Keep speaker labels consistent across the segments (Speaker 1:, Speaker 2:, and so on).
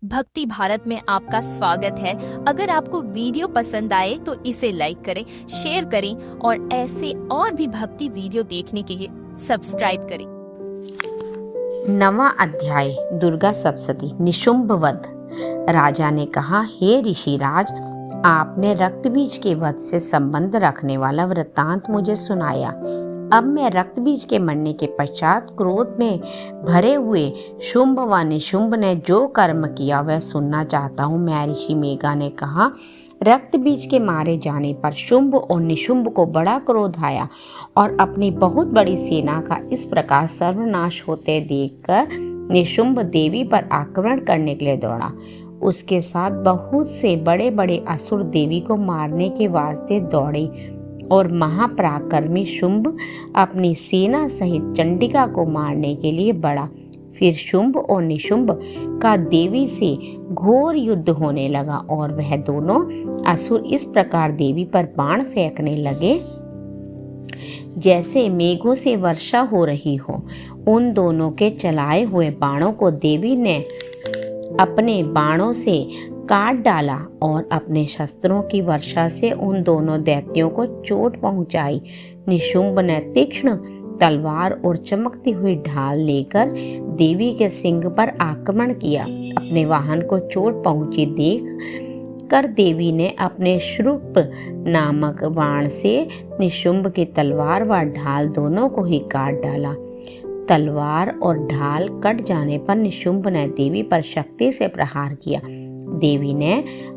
Speaker 1: भक्ति भारत में आपका स्वागत है। अगर आपको वीडियो पसंद आए तो इसे लाइक करें, शेयर करें और ऐसे और भी भक्ति वीडियो देखने के लिए सब्सक्राइब करें।
Speaker 2: 9वां अध्याय दुर्गा सप्तशती निशुंभ वध। राजा ने कहा, हे ऋषिराज, आपने रक्तबीज के वध से संबंध रखने वाला वृत्तांत मुझे सुनाया। अब मैं रक्तबीज के मरने के पश्चात क्रोध में भरे हुए शुंभ व निशुंभ ने जो कर्म किया वह सुनना चाहता हूँ। महर्षि मेघा ने कहा, रक्तबीज के मारे जाने पर शुंभ और निशुंभ को बड़ा क्रोध आया और अपनी बहुत बड़ी सेना का इस प्रकार सर्वनाश होते देखकर निशुंभ देवी पर आक्रमण करने के लिए दौड़ा। उसके साथ बहुत से बड़े बड़े असुर देवी को मारने के वास्ते दौड़े और महापराक्रमी शुंभ अपनी सेना सहित चंडिका को मारने के लिए बढ़ा। फिर शुंभ और निशुंभ का देवी से घोर युद्ध होने लगा और वह दोनों असुर इस प्रकार देवी पर बाण फेंकने लगे जैसे मेघों से वर्षा हो रही हो। उन दोनों के चलाए हुए बाणों को देवी ने अपने बाणों से काट डाला और अपने शस्त्रों की वर्षा से उन दोनों दैत्यों को चोट पहुंचाई। निशुंभ ने तीक्ष्ण तलवार और चमकती हुई ढाल लेकर देवी के सिंह पर आक्रमण किया। अपने वाहन को चोट पहुंची देख कर देवी ने अपने श्रुप नामक बाण से निशुंभ की तलवार व ढाल दोनों को ही काट डाला। तलवार और ढाल कट जाने पर निशुंभ ने देवी पर शक्ति से प्रहार किया। देवी ने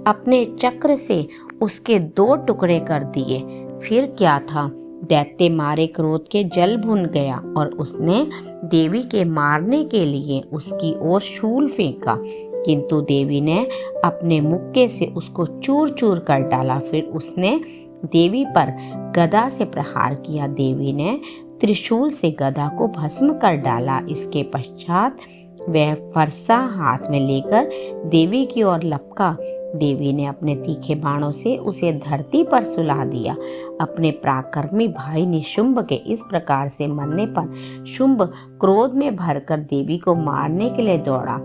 Speaker 2: अपने चक्र से उसके 2 टुकड़े कर दिए। फिर क्या था, दैत्य मारे क्रोध के जल भुन गया और उसने देवी के मारने के लिए उसकी ओर शूल फेंका, किंतु देवी ने अपने मुक्के से उसको चूर चूर कर डाला। फिर उसने देवी पर गदा से प्रहार किया। देवी ने त्रिशूल से गदा को भस्म कर डाला। इसके पश्चात वह फरसा हाथ में लेकर देवी की ओर लपका। देवी ने अपने तीखे बाणों से उसे धरती पर सुला दिया। अपने पराक्रमी भाई निशुंभ के इस प्रकार से मरने पर शुंभ क्रोध में भरकर देवी को मारने के लिए दौड़ा।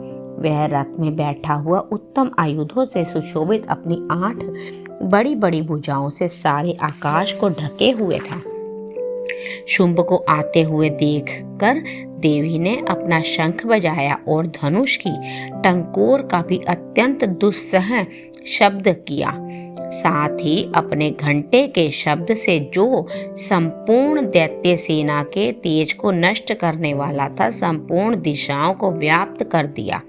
Speaker 2: वह रथ में बैठा हुआ उत्तम आयुधों से सुशोभित अपनी 8 बड़ी बड़ी भुजाओं से सारे आकाश को ढके हुए था। शुंभ को आते हुए देखकर देवी ने अपना शंख बजाया और धनुष की टंकोर का भी अत्यंत दुस्सह शब्द किया। साथ ही अपने घंटे के शब्द से जो संपूर्ण दैत्य सेना के तेज को नष्ट करने वाला था, संपूर्ण दिशाओं को व्याप्त कर दिया।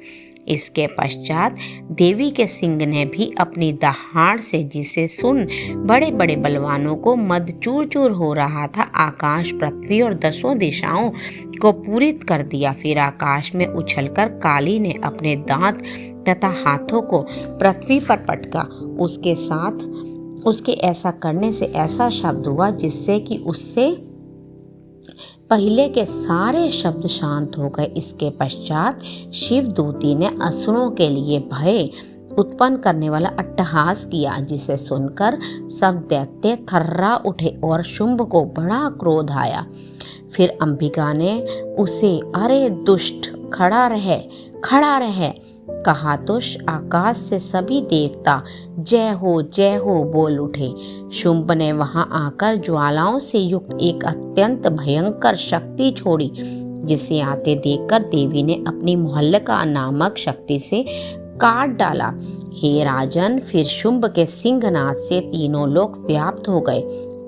Speaker 2: इसके पश्चात देवी के सिंह ने भी अपनी दहाड़ से, जिसे सुन बड़े बड़े बलवानों को मद चूर चूर हो रहा था, आकाश, पृथ्वी और 10 दिशाओं को पूरित कर दिया। फिर आकाश में उछलकर काली ने अपने दांत तथा हाथों को पृथ्वी पर पटका। उसके साथ उसके ऐसा करने से ऐसा शब्द हुआ जिससे कि उससे पहले के सारे शब्द शांत हो गए। इसके पश्चात शिवदूती ने असुरों के लिए भय उत्पन्न करने वाला अट्टहास किया, जिसे सुनकर सब दैत्य थर्रा उठे और शुंभ को बड़ा क्रोध आया। फिर अंबिका ने उसे, अरे दुष्ट, खड़ा रहे कहा तो आकाश से सभी देवता जय हो बोल उठे। शुंभ ने वहां आकर ज्वालाओं से युक्त एक अत्यंत भयंकर शक्ति छोड़ी, जिसे आते देखकर देवी ने अपनी मुहल्लका नामक शक्ति से काट डाला। हे राजन, फिर शुंभ के सिंहनाद से तीनों लोक व्याप्त हो गए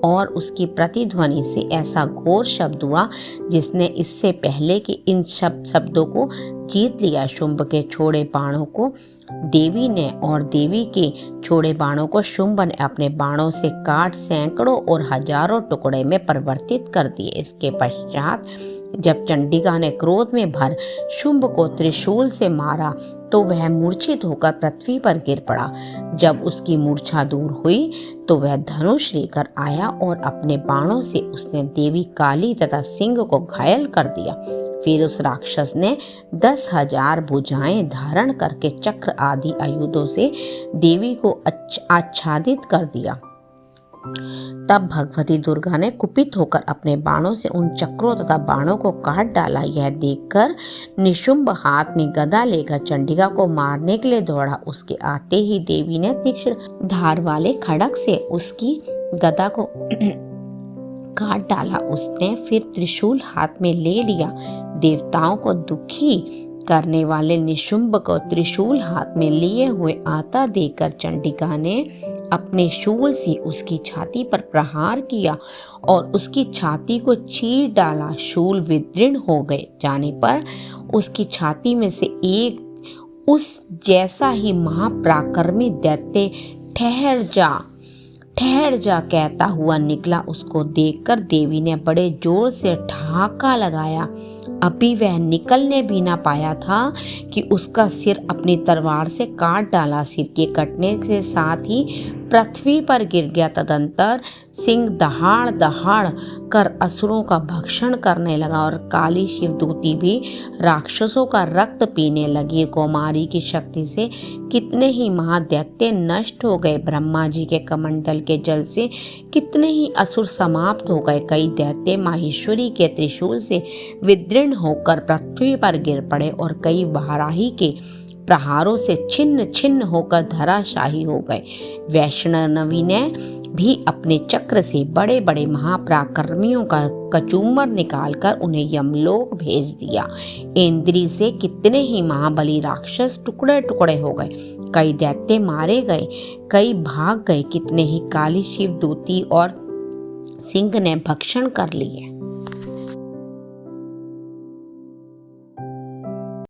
Speaker 2: और उसकी प्रतिध्वनि से ऐसा घोर शब्द हुआ जिसने इससे पहले कि इन शब्दों को जीत लिया। शुंभ के छोड़े बाणों को देवी ने और देवी के छोड़े बाणों को शुंभ ने अपने बाणों से काट सैकड़ों और हजारों टुकड़े में परिवर्तित कर दिए। इसके पश्चात जब चंडिका ने क्रोध में भर शुंभ को त्रिशूल से मारा तो वह मूर्छित होकर पृथ्वी पर गिर पड़ा। जब उसकी मूर्छा दूर हुई तो वह धनुष लेकर आया और अपने बाणों से उसने देवी काली तथा सिंह को घायल कर दिया। फिर उस राक्षस ने 10,000 भुजाएं धारण करके चक्र आदि आयुधों से देवी को आच्छादित कर दिया। तब भगवती दुर्गा ने कुपित होकर अपने बाणों से उन चक्रों तथा बाणों को काट डाला। यह देखकर निशुंभ हाथ में गदा लेकर चंडिका को मारने के लिए दौड़ा। उसके आते ही देवी ने तीक्ष्ण धार वाले खड़ग से उसकी गदा को काट डाला। उसने फिर त्रिशूल हाथ में ले लिया। देवताओं को दुखी करने वाले निशुंभ को त्रिशूल हाथ में लिए हुए आता देखकर चंडिका ने अपने शूल से उसकी छाती पर प्रहार किया और उसकी छाती को चीर डाला। शूल विदीर्ण हो गए जाने पर उसकी छाती में से एक उस जैसा ही महापराक्रमी दैत्य ठहर जा कहता हुआ निकला। उसको देखकर देवी ने बड़े जोर से ठहाका लगाया। अभी वह निकलने भी ना पाया था कि उसका सिर अपनी तलवार से काट डाला। सिर के कटने के साथ ही पृथ्वी पर गिर गया। तदंतर सिंह दहाड़ दहाड़ कर असुरों का भक्षण करने लगा और काली शिवदूती भी राक्षसों का रक्त पीने लगी। कौमारी की शक्ति से कितने ही महादैत्य नष्ट हो गए। ब्रह्मा जी के कमंडल के जल से कितने ही असुर समाप्त हो गए। कई दैत्य माहेश्वरी के त्रिशूल से विदीर्ण होकर पृथ्वी पर गिर पड़े और कई वाराही के प्रहारों से छिन्न छिन्न होकर धराशाही हो गए। वैष्णवी ने भी अपने चक्र से बड़े बड़े महापराक्रमियों का कचूमर निकालकर उन्हें यमलोक भेज दिया। इंद्री से कितने ही महाबली राक्षस टुकड़े टुकड़े हो गए। कई दैत्य मारे गए, कई भाग गए। कितने ही काली शिवदूती और सिंह ने भक्षण कर लिए।